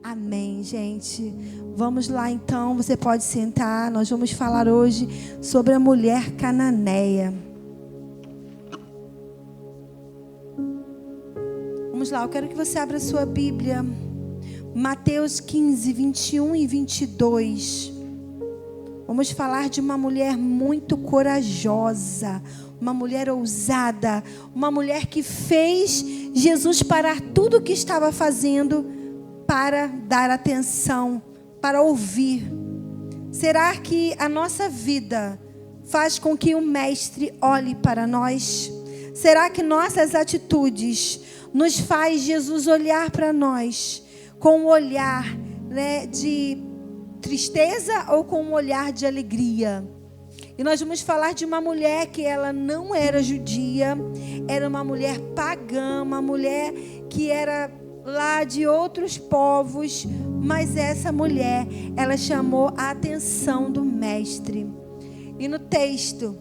Amém, gente. Vamos lá então, você pode sentar. Nós vamos falar hoje sobre a mulher cananeia. Vamos lá, eu quero que você abra a sua Bíblia. Mateus 15, 21 e 22. Vamos falar de uma mulher muito corajosa, uma mulher ousada, uma mulher que fez Jesus parar tudo o que estava fazendo para dar atenção, para ouvir. Será que a nossa vida faz com que o Mestre olhe para nós? Será que nossas atitudes nos faz Jesus olhar para nós com um olhar, de tristeza ou com um olhar de alegria? E nós vamos falar de uma mulher que ela não era judia, era uma mulher pagã, uma mulher que era lá de outros povos, mas essa mulher, ela chamou a atenção do Mestre. E no texto,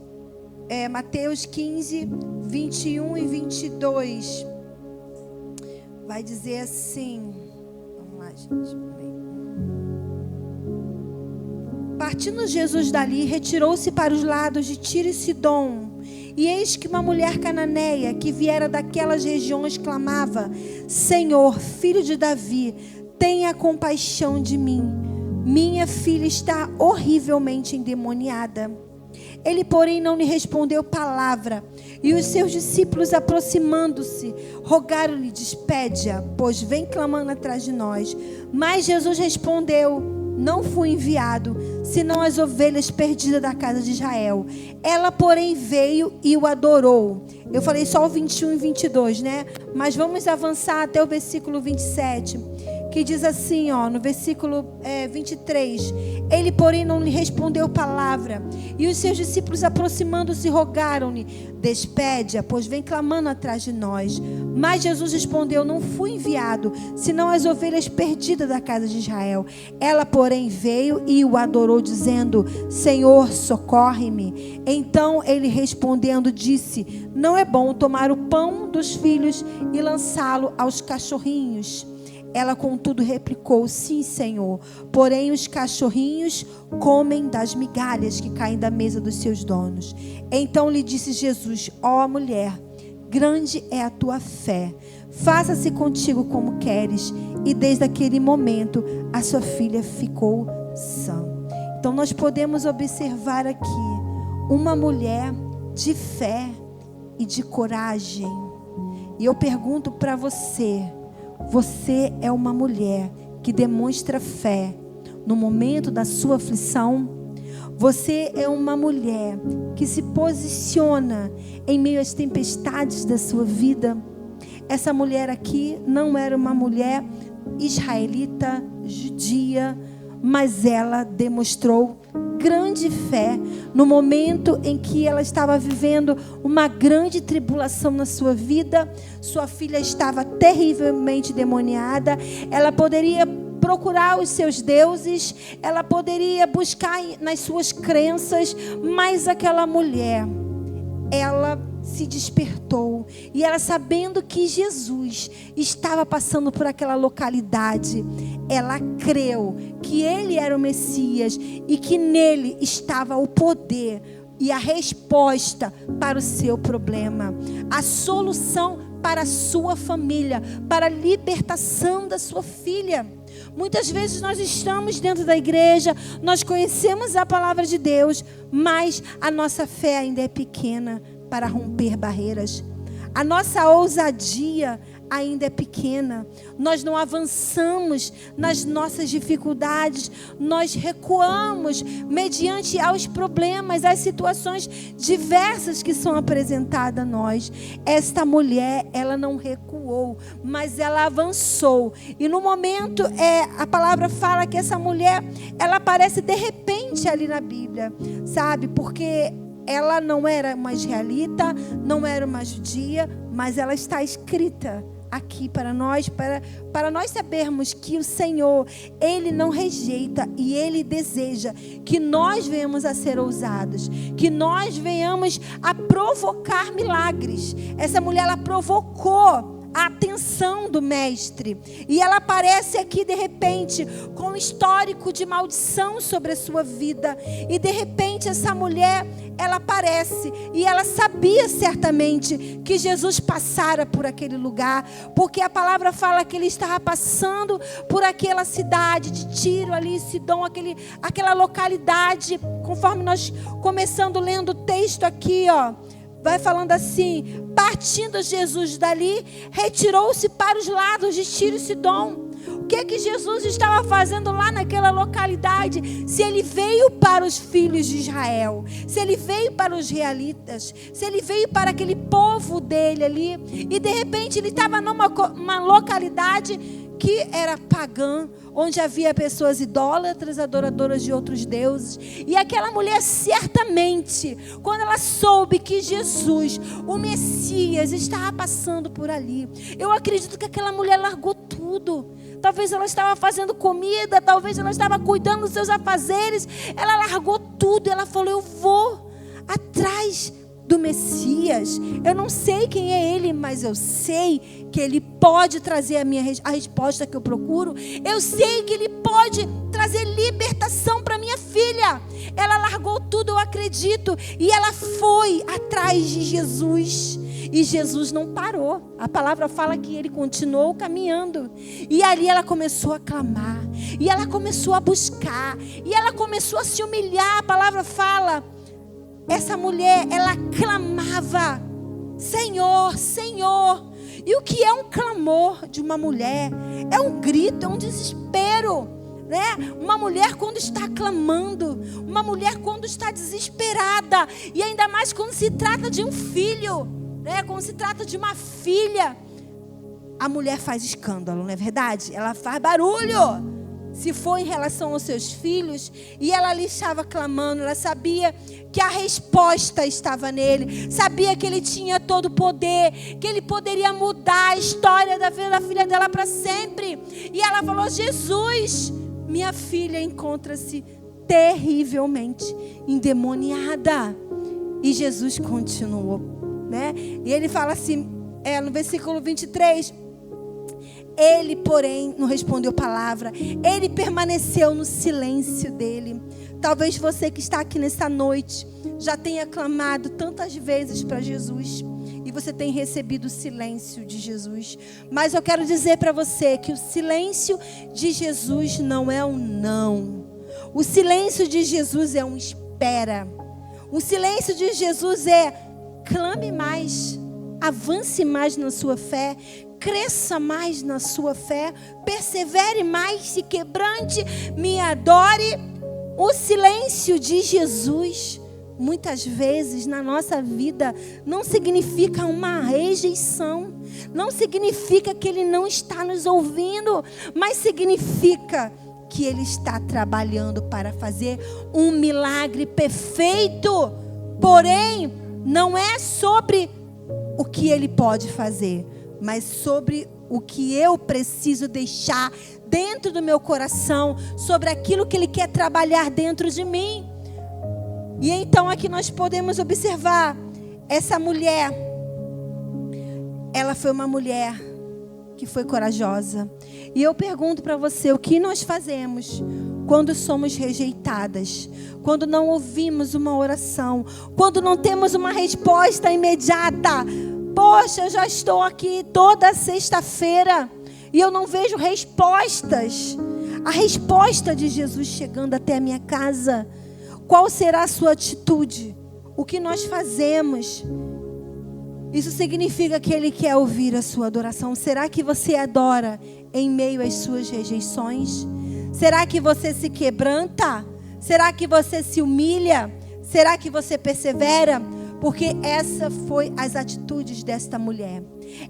Mateus 15, 21 e 22, vai dizer assim, vamos lá, gente, partindo Jesus dali, retirou-se para os lados de Tiro e Sidom. E eis que uma mulher cananeia, que viera daquelas regiões, clamava: Senhor, filho de Davi, tenha compaixão de mim. Minha filha está horrivelmente endemoniada. Ele, porém, não lhe respondeu palavra. E os seus discípulos, aproximando-se, rogaram-lhe: despede-a, pois vem clamando atrás de nós. Mas Jesus respondeu: não fui enviado, senão as ovelhas perdidas da casa de Israel. Ela, porém, veio e o adorou. Eu falei só o 21 e 22, né? Mas vamos avançar até o versículo 27, que diz assim, no versículo 23. Ele, porém, não lhe respondeu palavra. E os seus discípulos, aproximando-se, rogaram-lhe: despede-a, pois vem clamando atrás de nós. Mas Jesus respondeu: não fui enviado, senão as ovelhas perdidas da casa de Israel. Ela, porém, veio e o adorou, dizendo: Senhor, socorre-me. Então ele, respondendo, disse: não é bom tomar o pão dos filhos e lançá-lo aos cachorrinhos. Ela, contudo, replicou: sim, Senhor, porém os cachorrinhos comem das migalhas que caem da mesa dos seus donos. Então lhe disse Jesus: ó mulher, grande é a tua fé, faça-se contigo como queres. E desde aquele momento a sua filha ficou sã. Então nós podemos observar aqui uma mulher de fé e de coragem. E eu pergunto para você: você é uma mulher que demonstra fé no momento da sua aflição? Você é uma mulher que se posiciona em meio às tempestades da sua vida? Essa mulher aqui não era uma mulher israelita, judia, mas ela demonstrou grande fé no momento em que ela estava vivendo uma grande tribulação na sua vida. Sua filha estava terrivelmente demoniada. Ela poderia procurar os seus deuses, ela poderia buscar nas suas crenças, mas aquela mulher, ela se despertou, e ela, sabendo que Jesus estava passando por aquela localidade, ela creu que ele era o Messias e que nele estava o poder e a resposta para o seu problema, a solução para a sua família, para a libertação da sua filha. Muitas vezes nós estamos dentro da igreja, nós conhecemos a palavra de Deus, mas a nossa fé ainda é pequena para romper barreiras. A nossa ousadia ainda é pequena. Nós não avançamos nas nossas dificuldades. Nós recuamos mediante aos problemas, às situações diversas que são apresentadas a nós. Esta mulher, ela não recuou, mas ela avançou. E no momento, a palavra fala que essa mulher, ela aparece de repente ali na Bíblia, sabe? Porque ela não era uma israelita, não era uma judia, mas ela está escrita aqui para nós sabermos que o Senhor, Ele não rejeita e Ele deseja que nós venhamos a ser ousados, que nós venhamos a provocar milagres. Essa mulher, ela provocou a atenção do mestre. E ela aparece aqui de repente com um histórico de maldição sobre a sua vida. E de repente essa mulher, ela aparece e ela sabia certamente que Jesus passara por aquele lugar, porque a palavra fala que ele estava passando por aquela cidade de Tiro ali, Sidom, aquela localidade. Conforme nós começando lendo o texto aqui, ó, vai falando assim: partindo Jesus dali, retirou-se para os lados de Tiro e Sidom. O que Jesus estava fazendo lá naquela localidade? Se ele veio para os filhos de Israel, se ele veio para os israelitas, se ele veio para aquele povo dele ali, e de repente ele estava numa localidade que era pagã, onde havia pessoas idólatras, adoradoras de outros deuses. E aquela mulher certamente, quando ela soube que Jesus, o Messias, estava passando por ali, eu acredito que aquela mulher largou tudo. Talvez ela estava fazendo comida, talvez ela estava cuidando dos seus afazeres. Ela largou tudo, ela falou: eu vou atrás do Messias. Eu não sei quem é ele, mas eu sei que ele pode trazer a resposta que eu procuro. Eu sei que ele pode trazer libertação para minha filha. Ela largou tudo, eu acredito, e ela foi atrás de Jesus. E Jesus não parou. A palavra fala que ele continuou caminhando. E ali ela começou a clamar, e ela começou a buscar, e ela começou a se humilhar. A palavra fala, essa mulher, ela clamava: Senhor, Senhor. E o que é um clamor de uma mulher? É um grito, é um desespero, né? Uma mulher quando está clamando, uma mulher quando está desesperada, e ainda mais quando se trata de um filho, né? Quando se trata de uma filha, a mulher faz escândalo, não é verdade? Ela faz barulho. Se for em relação aos seus filhos, e ela ali estava clamando, ela sabia que a resposta estava nele, sabia que ele tinha todo o poder, que ele poderia mudar a história da vida da filha dela para sempre. E ela falou: Jesus, minha filha encontra-se terrivelmente endemoniada. E Jesus continuou, né? E ele fala assim, no versículo 23... Ele, porém, não respondeu palavra. Ele permaneceu no silêncio dele. Talvez você que está aqui nessa noite já tenha clamado tantas vezes para Jesus, e você tem recebido o silêncio de Jesus. Mas eu quero dizer para você que o silêncio de Jesus não é um não. O silêncio de Jesus é um espera. O silêncio de Jesus é: clame mais, avance mais na sua fé, cresça mais na sua fé, persevere mais, se quebrante, me adore. O silêncio de Jesus, muitas vezes na nossa vida, não significa uma rejeição, não significa que Ele não está nos ouvindo, mas significa que Ele está trabalhando para fazer um milagre perfeito. Porém, não é sobre o que Ele pode fazer, mas sobre o que eu preciso deixar dentro do meu coração, sobre aquilo que Ele quer trabalhar dentro de mim. E então aqui nós podemos observar essa mulher. Ela foi uma mulher que foi corajosa. E eu pergunto para você, o que nós fazemos quando somos rejeitadas? Quando não ouvimos uma oração? Quando não temos uma resposta imediata? Poxa, eu já estou aqui toda sexta-feira e eu não vejo respostas. A resposta de Jesus chegando até a minha casa. Qual será a sua atitude? O que nós fazemos? Isso significa que Ele quer ouvir a sua adoração. Será que você adora em meio às suas rejeições? Será que você se quebranta? Será que você se humilha? Será que você persevera? Porque essa foi as atitudes desta mulher.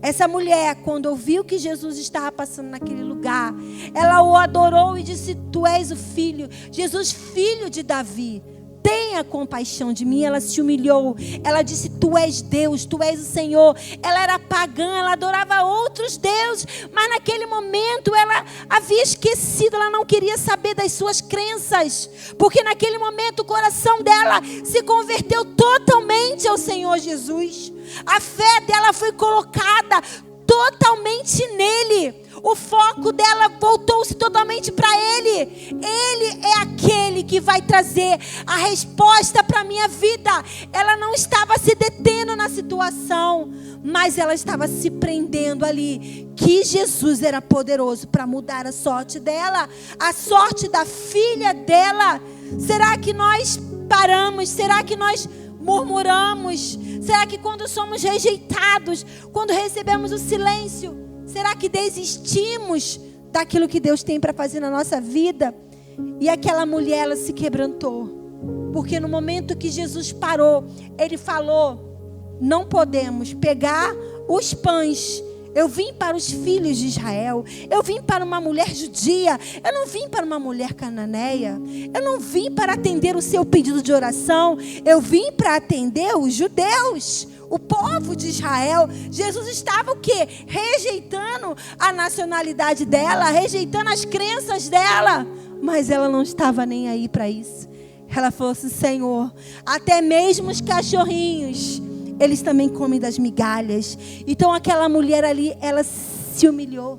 Essa mulher, quando ouviu que Jesus estava passando naquele lugar, ela o adorou e disse: Tu és o filho, Jesus, filho de Davi. Tenha compaixão de mim. Ela se humilhou. Ela disse: Tu és Deus, Tu és o Senhor. Ela era pagã, ela adorava outros deuses, mas naquele momento ela havia esquecido. Ela não queria saber das suas crenças, porque naquele momento o coração dela se converteu totalmente ao Senhor Jesus. A fé dela foi colocada totalmente nele. O foco dela voltou-se totalmente para Ele. Ele é aquele que vai trazer a resposta para a minha vida. Ela não estava se detendo na situação, mas ela estava se prendendo ali, que Jesus era poderoso para mudar a sorte dela, a sorte da filha dela. Será que nós paramos? Será que nós murmuramos? Será que quando somos rejeitados, quando recebemos o silêncio, será que desistimos daquilo que Deus tem para fazer na nossa vida? E aquela mulher, ela se quebrantou, porque no momento que Jesus parou, Ele falou: não podemos pegar os pães. Eu vim para os filhos de Israel. Eu vim para uma mulher judia. Eu não vim para uma mulher cananeia. Eu não vim para atender o seu pedido de oração. Eu vim para atender os judeus, o povo de Israel. Jesus estava o quê? Rejeitando a nacionalidade dela, rejeitando as crenças dela. Mas ela não estava nem aí para isso. Ela falou assim: Senhor, até mesmo os cachorrinhos, eles também comem das migalhas. Então aquela mulher ali, ela se humilhou.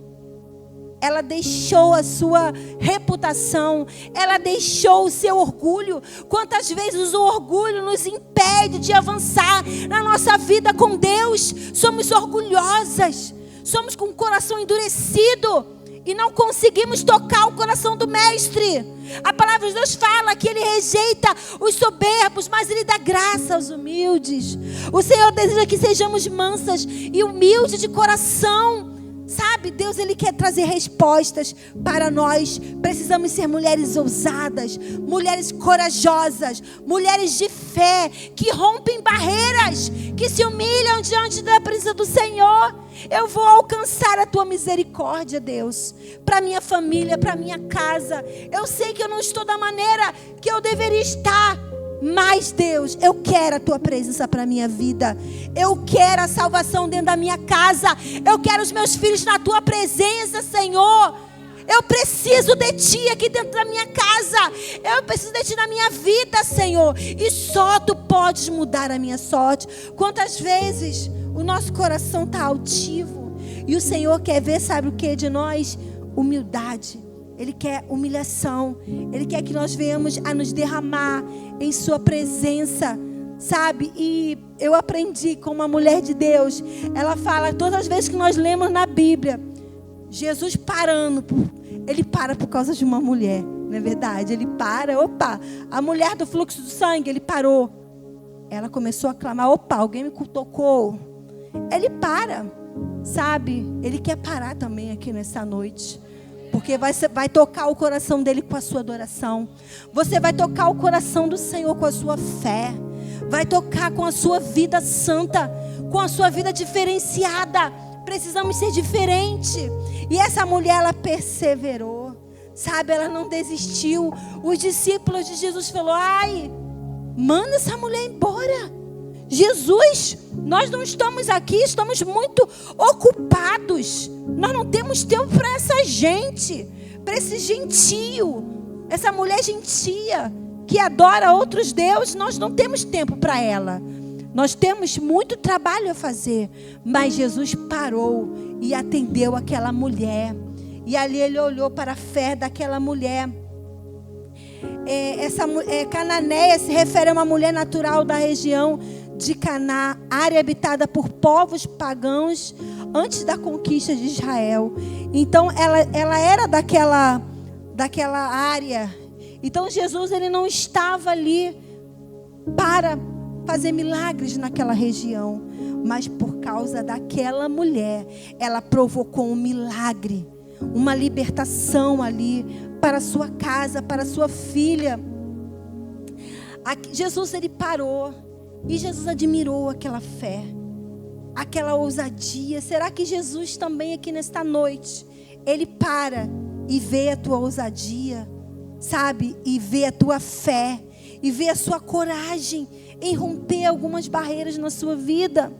Ela deixou a sua reputação. Ela deixou o seu orgulho. Quantas vezes o orgulho nos impede de avançar na nossa vida com Deus? Somos orgulhosas. Somos com o coração endurecido. E não conseguimos tocar o coração do Mestre. A palavra de Deus fala que Ele rejeita os soberbos, mas Ele dá graça aos humildes. O Senhor deseja que sejamos mansas e humildes de coração. Sabe, Deus, Ele quer trazer respostas para nós. Precisamos ser mulheres ousadas, mulheres corajosas, mulheres de fé, que rompem barreiras, que se humilham diante da presença do Senhor. Eu vou alcançar a Tua misericórdia, Deus, para minha família, para minha casa. Eu sei que eu não estou da maneira que eu deveria estar, mas Deus, eu quero a Tua presença para a minha vida. Eu quero a salvação dentro da minha casa. Eu quero os meus filhos na Tua presença, Senhor. Eu preciso de Ti aqui dentro da minha casa. Eu preciso de Ti na minha vida, Senhor. E só Tu podes mudar a minha sorte. Quantas vezes o nosso coração está altivo e o Senhor quer ver, sabe o que de nós? Humildade. Ele quer humilhação. Ele quer que nós venhamos a nos derramar em Sua presença, sabe? E eu aprendi com uma mulher de Deus. Ela fala, todas as vezes que nós lemos na Bíblia, Jesus parando, Ele para por causa de uma mulher, não é verdade? Ele para, opa, a mulher do fluxo do sangue, Ele parou. Ela começou a clamar, opa, alguém me tocou. Ele para, sabe? Ele quer parar também aqui nessa noite. Porque vai tocar o coração dele com a sua adoração. Você vai tocar o coração do Senhor com a sua fé. Vai tocar com a sua vida santa, com a sua vida diferenciada. Precisamos ser diferente. E essa mulher, ela perseverou, sabe? Ela não desistiu. Os discípulos de Jesus falaram: ai, manda essa mulher embora. Jesus, nós não estamos aqui, estamos muito ocupados. Nós não temos tempo para essa gente, para esse gentio, essa mulher gentia que adora outros deuses. Nós não temos tempo para ela. Nós temos muito trabalho a fazer. Mas Jesus parou e atendeu aquela mulher. E ali Ele olhou para a fé daquela mulher. Cananeia se refere a uma mulher natural da região de Caná, área habitada por povos pagãos antes da conquista de Israel. Então ela era daquela área. Então Jesus, Ele não estava ali para fazer milagres naquela região, mas por causa daquela mulher, ela provocou um milagre, uma libertação ali para a sua casa, para a sua filha. Jesus, Ele parou e Jesus admirou aquela fé, aquela ousadia. Será que Jesus também aqui nesta noite, Ele para e vê a tua ousadia, sabe? E vê a tua fé, e vê a sua coragem em romper algumas barreiras na sua vida?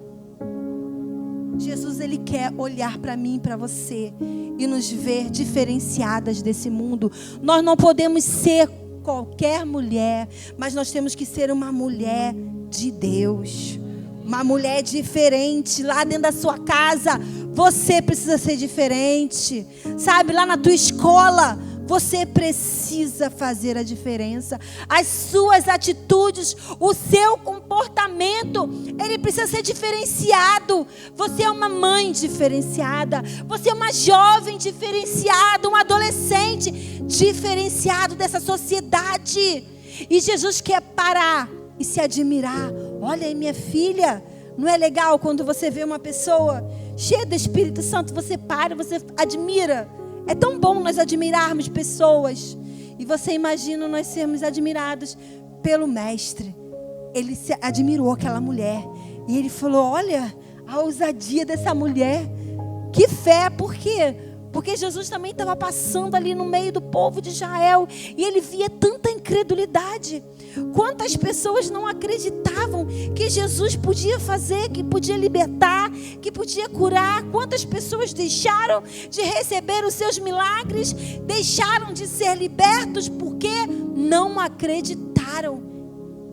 Jesus, Ele quer olhar para mim, para você, e nos ver diferenciadas desse mundo. Nós não podemos ser qualquer mulher, mas nós temos que ser uma mulher de Deus, uma mulher diferente. Lá dentro da sua casa, Você precisa ser diferente. Sabe, lá na tua escola, você precisa fazer a diferença. As suas atitudes, o seu comportamento, ele precisa ser diferenciado. Você é uma mãe diferenciada. Você é uma jovem diferenciada, um adolescente diferenciado dessa sociedade. E Jesus quer parar e se admirar. Olha aí, minha filha, não é legal quando você vê uma pessoa cheia do Espírito Santo, você para, você admira. É tão bom nós admirarmos pessoas. E você imagina nós sermos admirados pelo Mestre. Ele se admirou aquela mulher. E ele falou, olha a ousadia dessa mulher. Que fé, por quê? Porque Jesus também estava passando ali no meio do povo de Israel. E ele via tanta incredulidade. Quantas pessoas não acreditavam que Jesus podia fazer, que podia libertar, que podia curar. Quantas pessoas deixaram de receber os seus milagres, deixaram de ser libertos porque não acreditaram.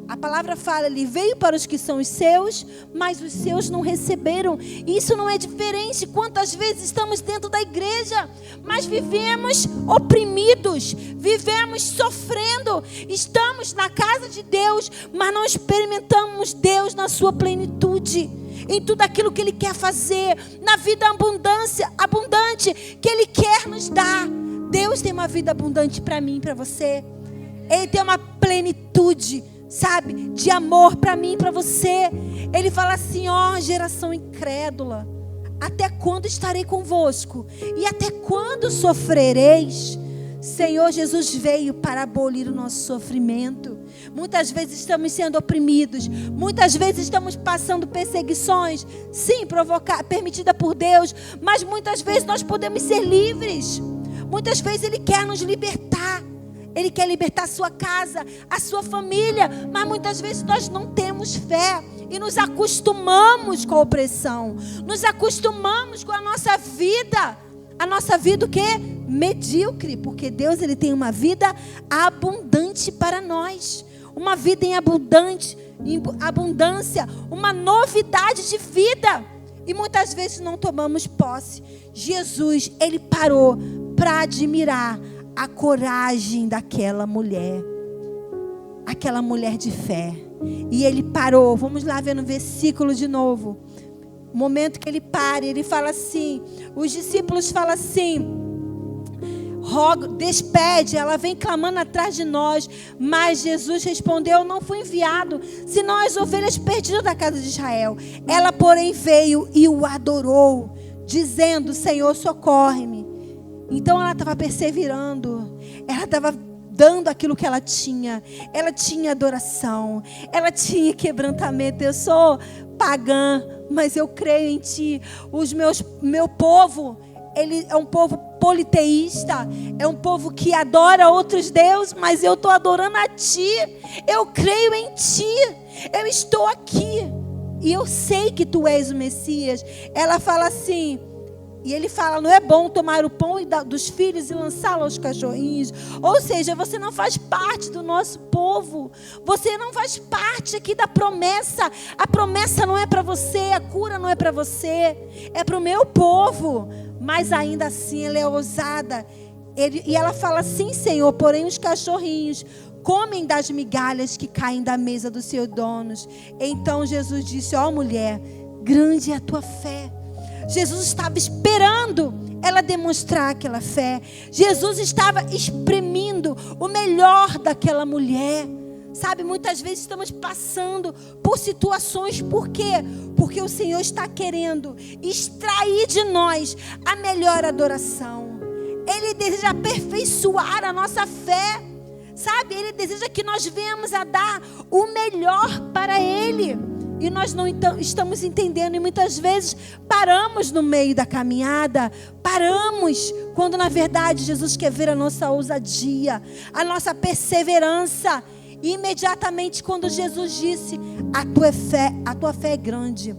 A palavra fala, ele veio para os que são os seus, mas os seus não receberam. Isso não é diferente. Quantas vezes estamos dentro da igreja, mas vivemos oprimidos, vivemos sofrendo. Estamos na casa de Deus, mas não experimentamos Deus na sua plenitude, em tudo aquilo que Ele quer fazer, na vida abundante que Ele quer nos dar. Deus tem uma vida abundante para mim e para você. Ele tem uma plenitude, sabe, de amor para mim e para você. Ele fala assim, ó, geração incrédula, até quando estarei convosco? E até quando sofrereis? Senhor Jesus veio para abolir o nosso sofrimento. Muitas vezes estamos sendo oprimidos, muitas vezes estamos passando perseguições, sim, permitida por Deus, mas muitas vezes nós podemos ser livres. Muitas vezes Ele quer nos libertar. Ele quer libertar a sua casa, a sua família, mas muitas vezes nós não temos fé e nos acostumamos com a opressão, nos acostumamos com a nossa vida o quê? Medíocre, porque Deus, Ele tem uma vida abundante para nós, uma vida em abundância, uma novidade de vida, e muitas vezes não tomamos posse. Jesus, Ele parou para admirar a coragem daquela mulher, aquela mulher de fé. E ele parou, vamos lá ver no versículo de novo. O momento que ele para, ele fala assim, os discípulos falam assim, despede, ela vem clamando atrás de nós. Mas Jesus respondeu, eu não fui enviado, senão as ovelhas perdidas da casa de Israel. Ela, porém, veio e o adorou, dizendo, Senhor, socorre-me. Então ela estava perseverando, ela estava dando aquilo que ela tinha adoração, ela tinha quebrantamento. Eu sou pagã, mas eu creio em Ti. Meu povo, ele é um povo politeísta, é um povo que adora outros deuses, mas eu estou adorando a Ti, eu creio em Ti, eu estou aqui, e eu sei que Tu és o Messias. Ela fala assim, e ele fala, não é bom tomar o pão dos filhos e lançá-lo aos cachorrinhos. Ou seja, você não faz parte do nosso povo. Você não faz parte aqui da promessa. A promessa não é para você, a cura não é para você. É para o meu povo. Mas ainda assim ela é ousada. E ela fala assim, Senhor, porém os cachorrinhos comem das migalhas que caem da mesa dos seus donos. Então Jesus disse, ó mulher, grande é a tua fé. Jesus estava esperando ela demonstrar aquela fé. Jesus estava exprimindo o melhor daquela mulher. Sabe, muitas vezes estamos passando por situações. Por quê? Porque o Senhor está querendo extrair de nós a melhor adoração. Ele deseja aperfeiçoar a nossa fé. Sabe, Ele deseja que nós venhamos a dar o melhor para Ele. E nós não estamos entendendo, e muitas vezes paramos no meio da caminhada, paramos, quando na verdade Jesus quer ver a nossa ousadia, a nossa perseverança. E imediatamente quando Jesus disse, a tua fé é grande,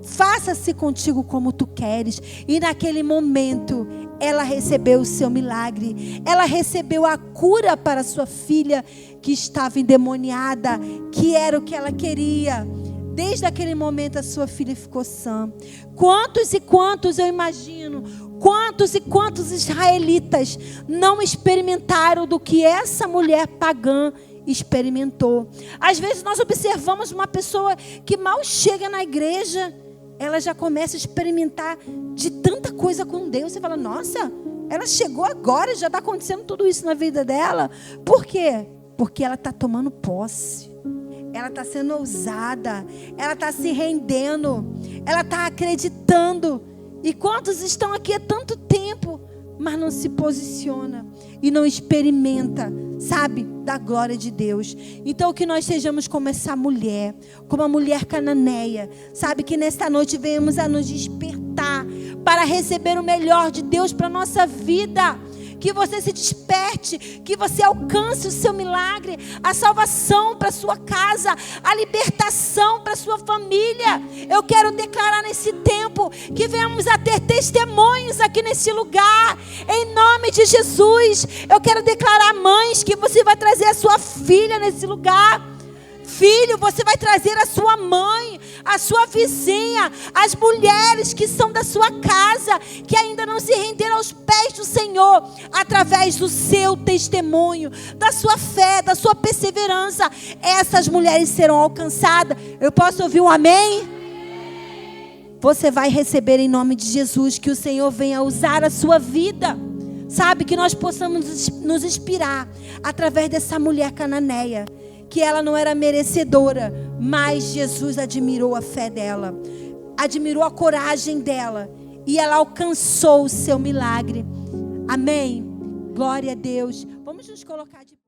faça-se contigo como tu queres. E naquele momento ela recebeu o seu milagre, ela recebeu a cura para sua filha que estava endemoniada, que era o que ela queria. Desde aquele momento a sua filha ficou sã. Quantos e quantos, eu imagino, quantos e quantos israelitas não experimentaram do que essa mulher pagã experimentou. Às vezes nós observamos uma pessoa que mal chega na igreja, ela já começa a experimentar de tanta coisa com Deus. Você fala, nossa, ela chegou agora e já está acontecendo tudo isso na vida dela. Por quê? Porque ela está tomando posse. Ela está sendo ousada. Ela está se rendendo. Ela está acreditando. E quantos estão aqui há tanto tempo, mas não se posiciona e não experimenta, sabe, da glória de Deus. Então que nós sejamos como essa mulher, como a mulher cananeia, sabe, que nesta noite venhamos a nos despertar para receber o melhor de Deus para a nossa vida. Que você se desperte, que você alcance o seu milagre, a salvação para a sua casa, a libertação para a sua família. Eu quero declarar nesse tempo que venhamos a ter testemunhos aqui nesse lugar, em nome de Jesus. Eu quero declarar, mães, que você vai trazer a sua filha nesse lugar. Filho, você vai trazer a sua mãe, a sua vizinha, as mulheres que são da sua casa, que ainda não se renderam aos pés do Senhor, através do seu testemunho, da sua fé, da sua perseverança. Essas mulheres serão alcançadas. Eu posso ouvir um amém? Você vai receber em nome de Jesus, que o Senhor venha usar a sua vida. Sabe, que nós possamos nos inspirar através dessa mulher cananeia, que ela não era merecedora, mas Jesus admirou a fé dela, admirou a coragem dela, e ela alcançou o seu milagre. Amém? Glória a Deus. Vamos nos colocar de